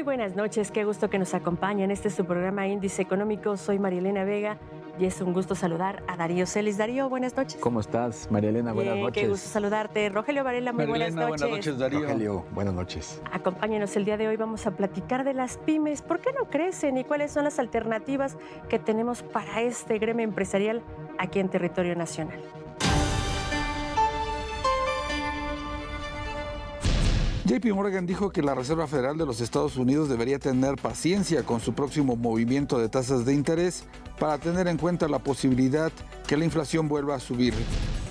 Muy buenas noches, qué gusto que nos acompañen. Este es su programa Índice Económico. Soy María Elena Vega y es un gusto saludar a Darío Celis. Darío, buenas noches. ¿Cómo estás, María Elena? Buenas noches. Qué gusto saludarte. Rogelio Varela, muy María buenas Elena, noches. buenas noches, Darío. Rogelio, buenas noches. Acompáñenos el día de hoy, vamos a platicar de las pymes. ¿Por qué no crecen y cuáles son las alternativas que tenemos para este gremio empresarial aquí en territorio nacional? JP Morgan dijo que la Reserva Federal de los Estados Unidos debería tener paciencia con su próximo movimiento de tasas de interés para tener en cuenta la posibilidad que la inflación vuelva a subir.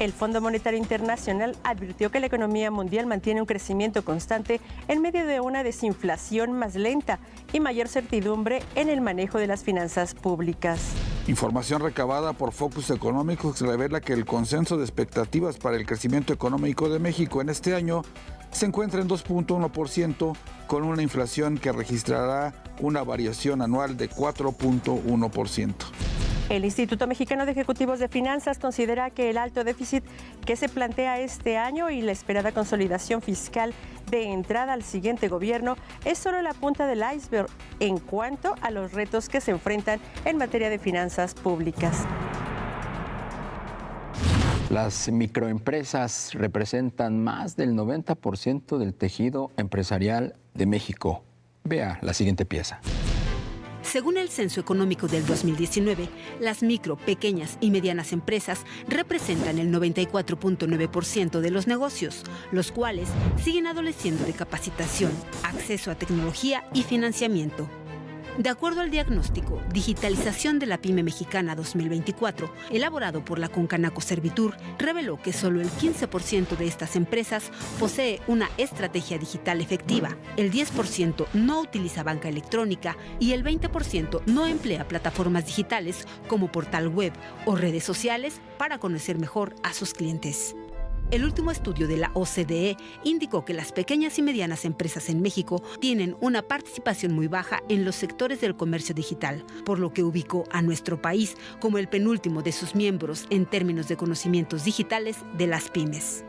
El Fondo Monetario Internacional advirtió que la economía mundial mantiene un crecimiento constante en medio de una desinflación más lenta y mayor certidumbre en el manejo de las finanzas públicas. Información recabada por Focus Economics revela que el consenso de expectativas para el crecimiento económico de México en este año se encuentra en 2.1%, con una inflación que registrará una variación anual de 4.1%. El Instituto Mexicano de Ejecutivos de Finanzas considera que el alto déficit que se plantea este año y la esperada consolidación fiscal de entrada al siguiente gobierno es solo la punta del iceberg en cuanto a los retos que se enfrentan en materia de finanzas públicas. Las microempresas representan más del 90% del tejido empresarial de México. Vea la siguiente pieza. Según el Censo Económico del 2019, las micro, pequeñas y medianas empresas representan el 94.9% de los negocios, los cuales siguen adoleciendo de capacitación, acceso a tecnología y financiamiento. De acuerdo al diagnóstico Digitalización de la Pyme Mexicana 2024, elaborado por la Concanaco Servitur, reveló que solo el 15% de estas empresas posee una estrategia digital efectiva, el 10% no utiliza banca electrónica y el 20% no emplea plataformas digitales como portal web o redes sociales para conocer mejor a sus clientes. El último estudio de la OCDE indicó que las pequeñas y medianas empresas en México tienen una participación muy baja en los sectores del comercio digital, por lo que ubicó a nuestro país como el penúltimo de sus miembros en términos de conocimientos digitales de las pymes.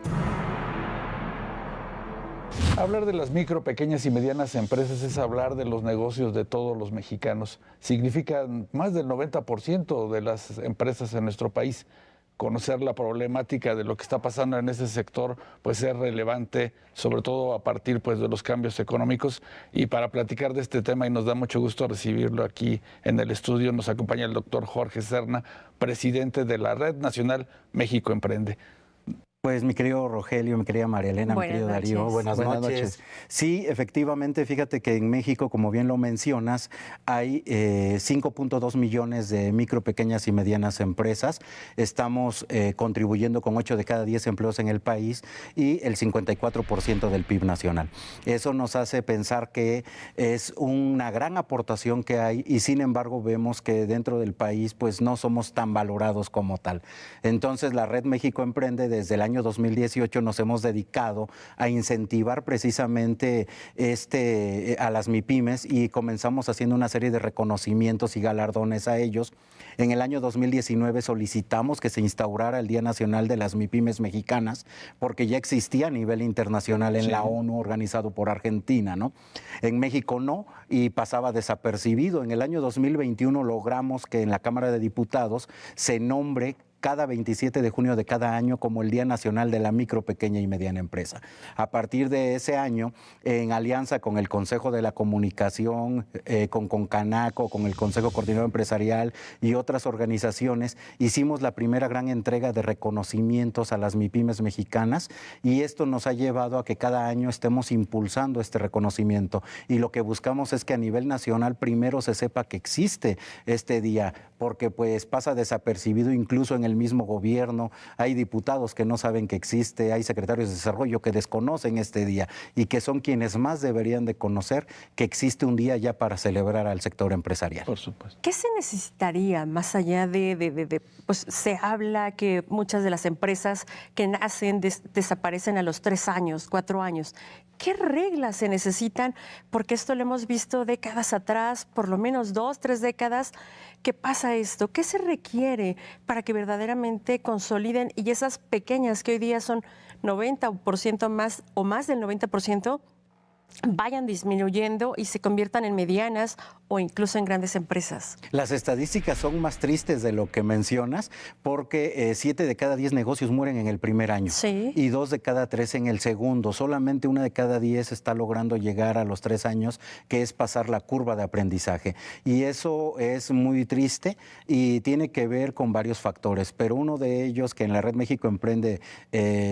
Hablar de las micro, pequeñas y medianas empresas es hablar de los negocios de todos los mexicanos. Significan más del 90% de las empresas en nuestro país. Conocer la problemática de lo que está pasando en ese sector pues es relevante, sobre todo a partir pues de los cambios económicos. Y para platicar de este tema, y nos da mucho gusto recibirlo aquí en el estudio, nos acompaña el doctor Jorge Serna, presidente de la Red Nacional México Emprende. Pues mi querido Rogelio, mi querida María Elena, mi querido Darío, buenas noches. Sí, efectivamente, fíjate que en México, como bien lo mencionas, hay 5.2 millones de micro, pequeñas y medianas empresas. Estamos contribuyendo con 8 de cada 10 empleos en el país y el 54% del PIB nacional. Eso nos hace pensar que es una gran aportación que hay y sin embargo vemos que dentro del país pues no somos tan valorados como tal. Entonces la Red México Emprende desde el año 2018 nos hemos dedicado a incentivar precisamente a las MIPYMES y comenzamos haciendo una serie de reconocimientos y galardones a ellos. En el año 2019 solicitamos que se instaurara el Día Nacional de las MIPYMES Mexicanas porque ya existía a nivel internacional en la ONU, organizado por Argentina, ¿no? En México no, y pasaba desapercibido. En el año 2021 logramos que en la Cámara de Diputados se nombre cada 27 de junio de cada año como el Día Nacional de la Micro, Pequeña y Mediana Empresa. A partir de ese año, en alianza con el Consejo de la Comunicación, con Concanaco, con el Consejo Coordinador Empresarial y otras organizaciones, hicimos la primera gran entrega de reconocimientos a las MIPYMES mexicanas y esto nos ha llevado a que cada año estemos impulsando este reconocimiento. Y lo que buscamos es que a nivel nacional primero se sepa que existe este día, porque pues pasa desapercibido incluso en el mismo gobierno, hay diputados que no saben que existe, hay secretarios de desarrollo que desconocen este día y que son quienes más deberían de conocer que existe un día ya para celebrar al sector empresarial. Por supuesto. ¿Qué se necesitaría más allá pues se habla que muchas de las empresas que nacen desaparecen a los 3 años, 4 años? ¿Qué reglas se necesitan? Porque esto lo hemos visto décadas atrás, por lo menos 2, 3 décadas. ¿Qué pasa esto? ¿Qué se requiere para que verdaderamente consoliden y esas pequeñas que hoy día son 90% más o más del 90%, vayan disminuyendo y se conviertan en medianas o incluso en grandes empresas? Las estadísticas son más tristes de lo que mencionas, porque 7 de cada 10 negocios mueren en el primer año, sí, y 2 de cada 3 en el segundo. Solamente 1 de cada 10 está logrando llegar a los 3 años, que es pasar la curva de aprendizaje. Y eso es muy triste y tiene que ver con varios factores, pero uno de ellos que en la Red México Emprende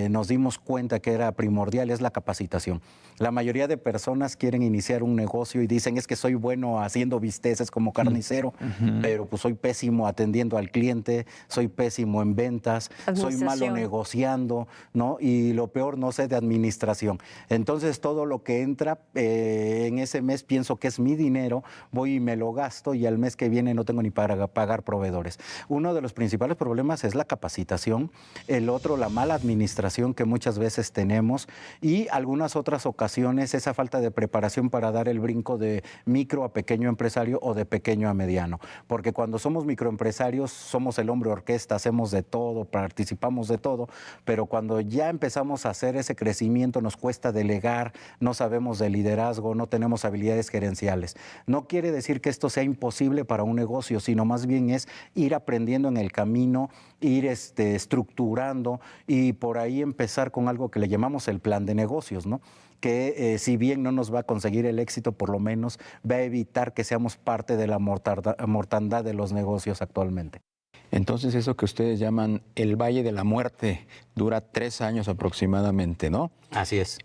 nos dimos cuenta que era primordial es la capacitación. La mayoría de personas quieren iniciar un negocio y dicen, es que soy bueno haciendo bisteces como carnicero, pero pues soy pésimo atendiendo al cliente, soy pésimo en ventas, soy malo negociando, ¿no? Y lo peor, no sé de administración. Entonces todo lo que entra en ese mes pienso que es mi dinero, voy y me lo gasto, y al mes que viene no tengo ni para pagar proveedores. Uno de los principales problemas es la capacitación, el otro la mala administración que muchas veces tenemos, y algunas otras ocasiones esa falta de preparación para dar el brinco de micro a pequeño empresario o de pequeño a mediano. Porque cuando somos microempresarios somos el hombre orquesta, hacemos de todo, participamos de todo, pero cuando ya empezamos a hacer ese crecimiento nos cuesta delegar, no sabemos de liderazgo, no tenemos habilidades gerenciales. No quiere decir que esto sea imposible para un negocio, sino más bien es ir aprendiendo en el camino, ir estructurando, y por ahí empezar con algo que le llamamos el plan de negocios, ¿no? Que si bien no nos va a conseguir el éxito, por lo menos va a evitar que seamos parte de la mortandad de los negocios actualmente. Entonces eso que ustedes llaman el Valle de la Muerte dura 3 años aproximadamente, ¿no? Así es.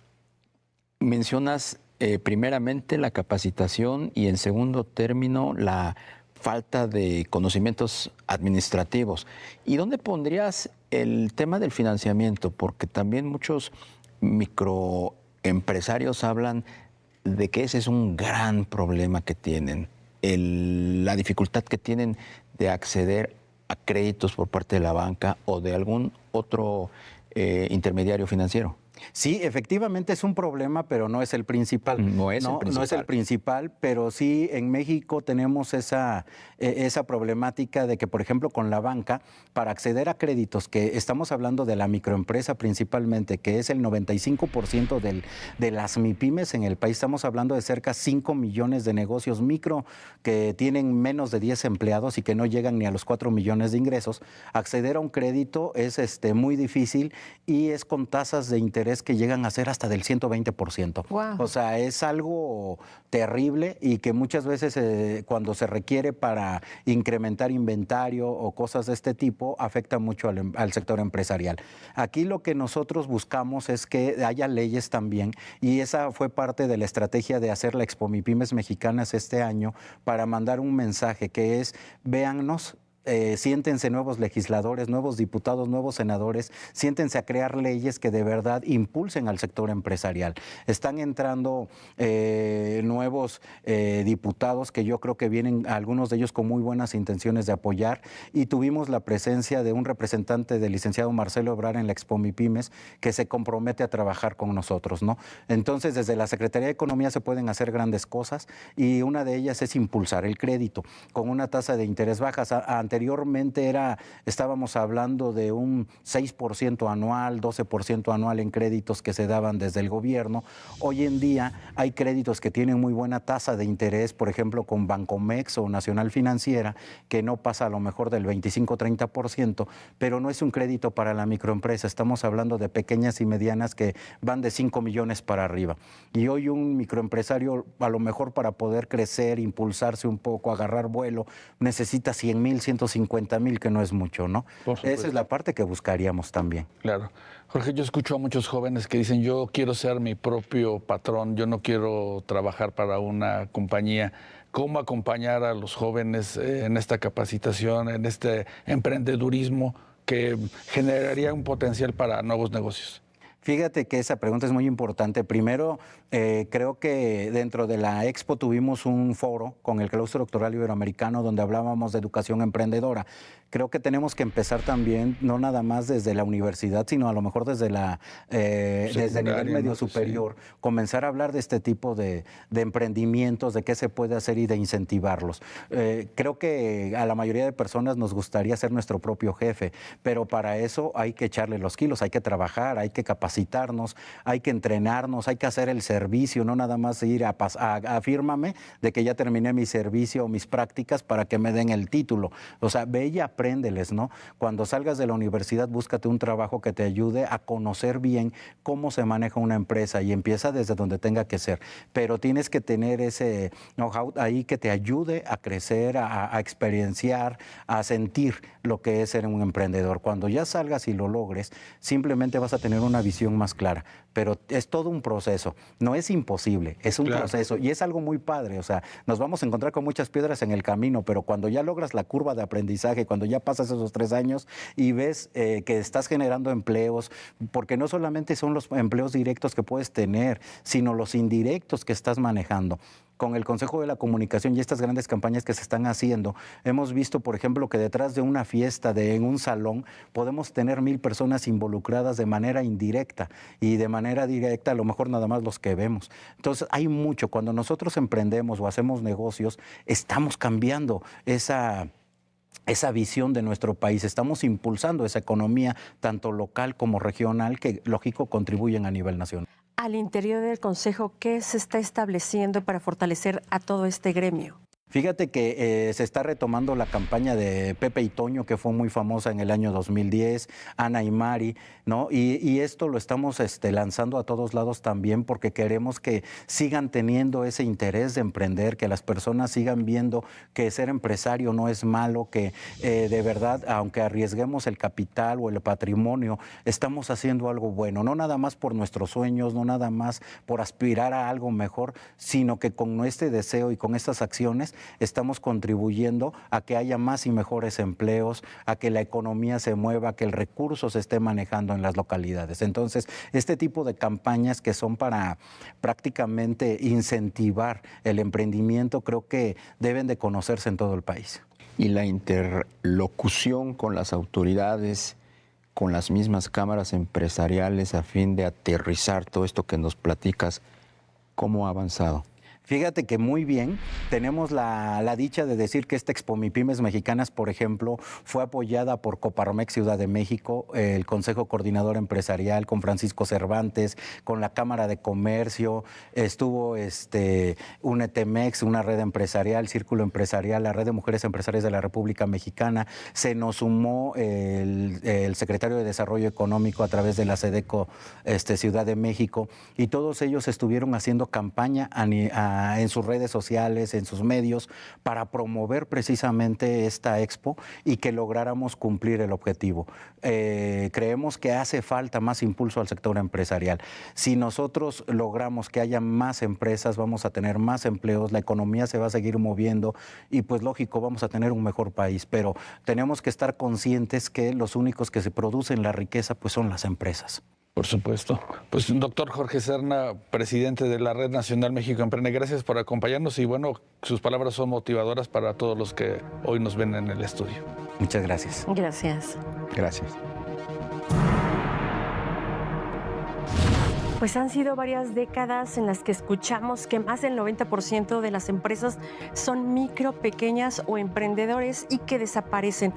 Mencionas primeramente la capacitación y en segundo término la falta de conocimientos administrativos. ¿Y dónde pondrías el tema del financiamiento? Porque también muchos microempresarios hablan de que ese es un gran problema que tienen, la dificultad que tienen de acceder a créditos por parte de la banca o de algún otro intermediario financiero. Sí, efectivamente es un problema, pero no es el principal. No es el principal. No es el principal, pero sí en México tenemos esa problemática de que, por ejemplo, con la banca, para acceder a créditos, que estamos hablando de la microempresa principalmente, que es el 95% de las MIPYMES en el país, estamos hablando de cerca de 5 millones de negocios micro que tienen menos de 10 empleados y que no llegan ni a los 4 millones de ingresos. Acceder a un crédito es muy difícil y es con tasas de interés que llegan a ser hasta del 120%. Wow. O sea, es algo terrible y que muchas veces cuando se requiere para incrementar inventario o cosas de este tipo, afecta mucho al sector empresarial. Aquí lo que nosotros buscamos es que haya leyes también, y esa fue parte de la estrategia de hacer la Expo MIPYMES Mexicanas este año, para mandar un mensaje que es, véannos, siéntense nuevos legisladores, nuevos diputados, nuevos senadores, siéntense a crear leyes que de verdad impulsen al sector empresarial. Están entrando nuevos diputados que yo creo que vienen, algunos de ellos con muy buenas intenciones de apoyar, y tuvimos la presencia de un representante del licenciado Marcelo Ebrard en la Expo MIPYMES que se compromete a trabajar con nosotros, ¿no? Entonces, desde la Secretaría de Economía se pueden hacer grandes cosas, y una de ellas es impulsar el crédito con una tasa de interés baja. Anteriormente estábamos hablando de un 6% anual, 12% anual en créditos que se daban desde el gobierno. Hoy en día hay créditos que tienen muy buena tasa de interés, por ejemplo con Bancomex o Nacional Financiera, que no pasa a lo mejor del 25-30%, pero no es un crédito para la microempresa. Estamos hablando de pequeñas y medianas que van de 5 millones para arriba. Y hoy un microempresario, a lo mejor para poder crecer, impulsarse un poco, agarrar vuelo, necesita 100,000, 150,000, que no es mucho, ¿no? Esa es la parte que buscaríamos también. Claro. Jorge, yo escucho a muchos jóvenes que dicen, yo quiero ser mi propio patrón, yo no quiero trabajar para una compañía. ¿Cómo acompañar a los jóvenes en esta capacitación, en este emprendedurismo que generaría un potencial para nuevos negocios? Fíjate que esa pregunta es muy importante. Primero, creo que dentro de la Expo tuvimos un foro con el Claustro Doctoral Iberoamericano donde hablábamos de educación emprendedora. Creo que tenemos que empezar también, no nada más desde la universidad, sino a lo mejor desde el nivel medio superior, sí. Comenzar a hablar de este tipo de emprendimientos, de qué se puede hacer y de incentivarlos. Creo que a la mayoría de personas nos gustaría ser nuestro propio jefe, pero para eso hay que echarle los kilos, hay que trabajar, hay que capacitar capacitarnos, hay que entrenarnos, hay que hacer el servicio, no nada más ir a fírmame de que ya terminé mi servicio o mis prácticas para que me den el título. O sea, ve y apréndeles, ¿no? Cuando salgas de la universidad, búscate un trabajo que te ayude a conocer bien cómo se maneja una empresa y empieza desde donde tenga que ser. Pero tienes que tener ese know-how ahí que te ayude a crecer, a experienciar, a sentir lo que es ser un emprendedor. Cuando ya salgas y lo logres, simplemente vas a tener una visión más clara. Pero es todo un proceso. No es imposible, es un proceso y es algo muy padre. O sea, nos vamos a encontrar con muchas piedras en el camino, pero cuando ya logras la curva de aprendizaje, cuando ya pasas esos 3 años y ves que estás generando empleos, porque no solamente son los empleos directos que puedes tener, sino los indirectos que estás manejando. Con el Consejo de la Comunicación y estas grandes campañas que se están haciendo, hemos visto, por ejemplo, que detrás de una fiesta, en un salón, podemos tener 1000 personas involucradas de manera indirecta y de manera directa a lo mejor nada más los que vemos. Entonces hay mucho. Cuando nosotros emprendemos o hacemos negocios, estamos cambiando esa visión de nuestro país, estamos impulsando esa economía tanto local como regional que, lógico, contribuyen a nivel nacional. Al interior del Consejo, ¿qué se está estableciendo para fortalecer a todo este gremio? Fíjate que se está retomando la campaña de Pepe y Toño, que fue muy famosa en el año 2010, Ana y Mari, ¿no? Y esto lo estamos lanzando a todos lados también porque queremos que sigan teniendo ese interés de emprender, que las personas sigan viendo que ser empresario no es malo, que de verdad, aunque arriesguemos el capital o el patrimonio, estamos haciendo algo bueno, no nada más por nuestros sueños, no nada más por aspirar a algo mejor, sino que con este deseo y con estas acciones estamos contribuyendo a que haya más y mejores empleos, a que la economía se mueva, que el recurso se esté manejando en las localidades. Entonces, este tipo de campañas que son para prácticamente incentivar el emprendimiento, creo que deben de conocerse en todo el país. Y la interlocución con las autoridades, con las mismas cámaras empresariales a fin de aterrizar todo esto que nos platicas, ¿cómo ha avanzado? Fíjate que muy bien, tenemos la dicha de decir que esta Expo MIPYMES Mexicanas, por ejemplo, fue apoyada por Coparmex Ciudad de México, el Consejo Coordinador Empresarial, con Francisco Cervantes, con la Cámara de Comercio, estuvo UNETEMEX, una red empresarial, Círculo Empresarial, la Red de Mujeres Empresarias de la República Mexicana, se nos sumó el Secretario de Desarrollo Económico a través de la SEDECO Ciudad de México, y todos ellos estuvieron haciendo campaña en sus redes sociales, en sus medios, para promover precisamente esta expo y que lográramos cumplir el objetivo. Creemos que hace falta más impulso al sector empresarial. Si nosotros logramos que haya más empresas, vamos a tener más empleos, la economía se va a seguir moviendo y pues lógico, vamos a tener un mejor país, pero tenemos que estar conscientes que los únicos que se producen la riqueza pues son las empresas. Por supuesto. Pues doctor Jorge Serna, presidente de la Red Nacional México Emprende, gracias por acompañarnos y bueno, sus palabras son motivadoras para todos los que hoy nos ven en el estudio. Muchas gracias. Gracias. Gracias. Pues han sido varias décadas en las que escuchamos que más del 90% de las empresas son micro, pequeñas o emprendedores y que desaparecen.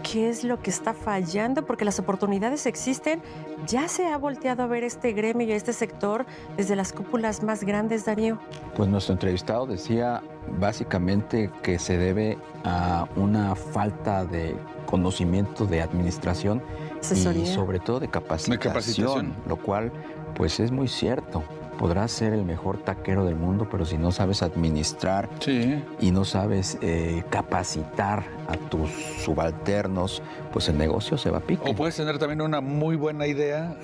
¿Qué es lo que está fallando? Porque las oportunidades existen. ¿Ya se ha volteado a ver este gremio y este sector desde las cúpulas más grandes, Darío? Pues nuestro entrevistado decía básicamente que se debe a una falta de conocimiento de administración Asesoría. Y sobre todo de capacitación, lo cual pues es muy cierto. Podrás ser el mejor taquero del mundo, pero si no sabes administrar y no sabes capacitar a tus subalternos, pues el negocio se va a pique. O puedes tener también una muy buena idea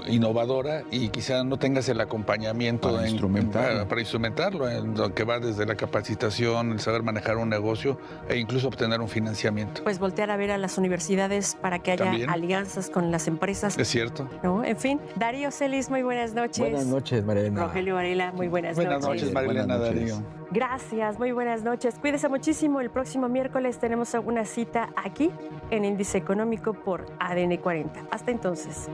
innovadora y quizá no tengas el acompañamiento para instrumentarlo, en lo que va desde la capacitación, el saber manejar un negocio e incluso obtener un financiamiento. Pues voltear a ver a las universidades para que haya también alianzas con las empresas. Es cierto. ¿No? En fin, Darío Celis, muy buenas noches. Buenas noches, Marilena. Rogelio Varela, muy buenas noches. Buenas noches, Marilena, Darío. Gracias, muy buenas noches. Cuídese muchísimo. El próximo miércoles tenemos alguna cita aquí en Índice Económico por ADN 40. Hasta entonces.